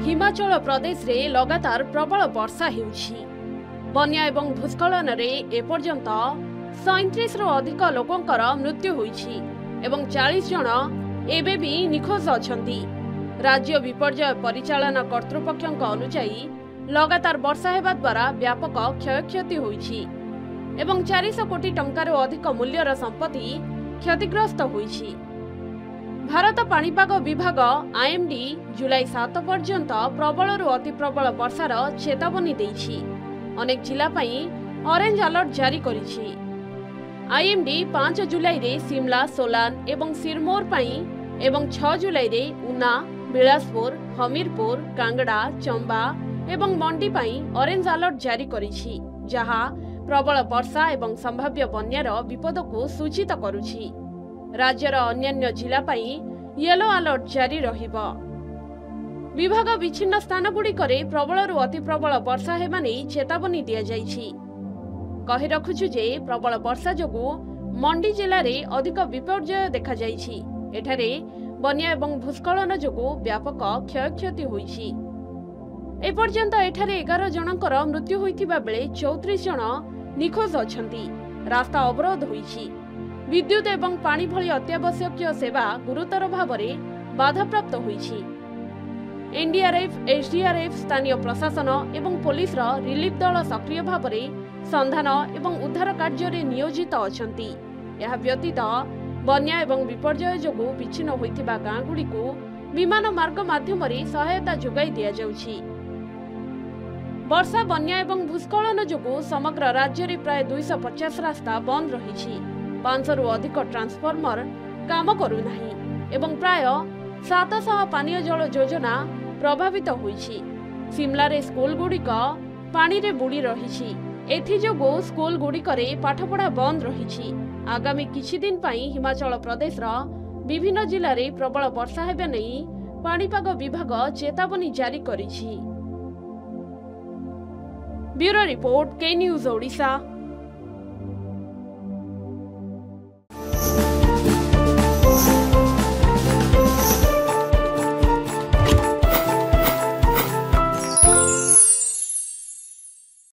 हिमाचल प्रदेश रे लगातार प्रबल वर्षा हेउछि। बन्या एवं भूस्खलन रे एपर्यंत 37 रु अधिक लोकंकर मृत्यु होइछि एवं 40 जन एबे भी निखोज अछंती। राज्य विपर्यय परिचालन कर्तृपक्षक अनुसायी लगातार वर्षा हेबा द्वारा व्यापक क्षयक्षति होइछि एवं 400 कोटी टंकार अधिक मूल्यर संपत्ति क्षतिग्रस्त होइछि। भारत पाणीपाग विभाग आईएमडी जुलाई 7 पर्यंत प्रबल अति प्रबल वर्षार चेतावनी देइछि। अनेक जिला पई ऑरेंज अलर्ट जारी करिछि। आईएमडी 5 जुलाई रे शिमला, सोलान एवं सिरमौर पई एवं 6 जुलाई रे उना, बिलासपुर, हमीरपुर, कांगड़ा, चंबा एवं मंडी पई ऑरेंज अलर्ट जारी करिछि, जहा प्रबल वर्षा एवं संभाव्य बन्यार विपद को सूचित करुछि। राज्यर अन्यान्य जिला पई येलो अलर्ट जारी रहिब। विभाग विच्छिन्न स्थान गुड़िकरे प्रबल अति प्रबल वर्षा हेबा नै चेतावनी दिया जाइछि। कहि रखुछु जे प्रबल वर्षा जोगु मंडी जिले में अधिक विपर्यय देखा जाइछि। एठारे बन्या एवं भूस्खलन जोगु व्यापक क्षयक्षति होइछि। एपर्यंत एठारे 11 जनकर मृत्यु होइथिबा बेले 34 जन निखोज अछंती। रास्ता अवरोध होइछि। विद्युत एवं पानी भली अत्यावश्यक सेवा गुरुतर भाव में बाधाप्राप्त होइछि। एनडीआरएफ, एसडीआरएफ, स्थानीय प्रशासन एवं पुलिस रिलीफ दल सक्रिय भाव में संधान एवं उद्धार कार्य में नियोजित अछंती। यह व्यतीत बन्या एवं विपर्यय जोगु विच्छिन्न होइथिबा गाँ गुड़िकु विमान मार्ग माध्यम सहायता जोगाई दिया जाउछि। वर्षा, बन्या एवं भूस्खलन जोगु समग्र राज्य में प्राय 250 रास्ता बंद रही। 500 रु अधिक ट्रांसफॉर्मर काम करूनाही एवं प्राय 700 पानीय जल योजना प्रभावित होइछि। शिमला रे स्कूल गुड़िक पानी रे बुड़ी रहिछि। एथि जोगु स्कूल गुड़िकरे पाठपढ़ा बंद रहिछि। आगामी किछि दिन पई हिमाचल प्रदेश रा विभिन्न जिल्ला रे प्रबल वर्षा हेबे नै पाणीपाग विभाग चेतावनी जारी करिछि। ब्यूरो रिपोर्ट, के न्यूज ओडिशा।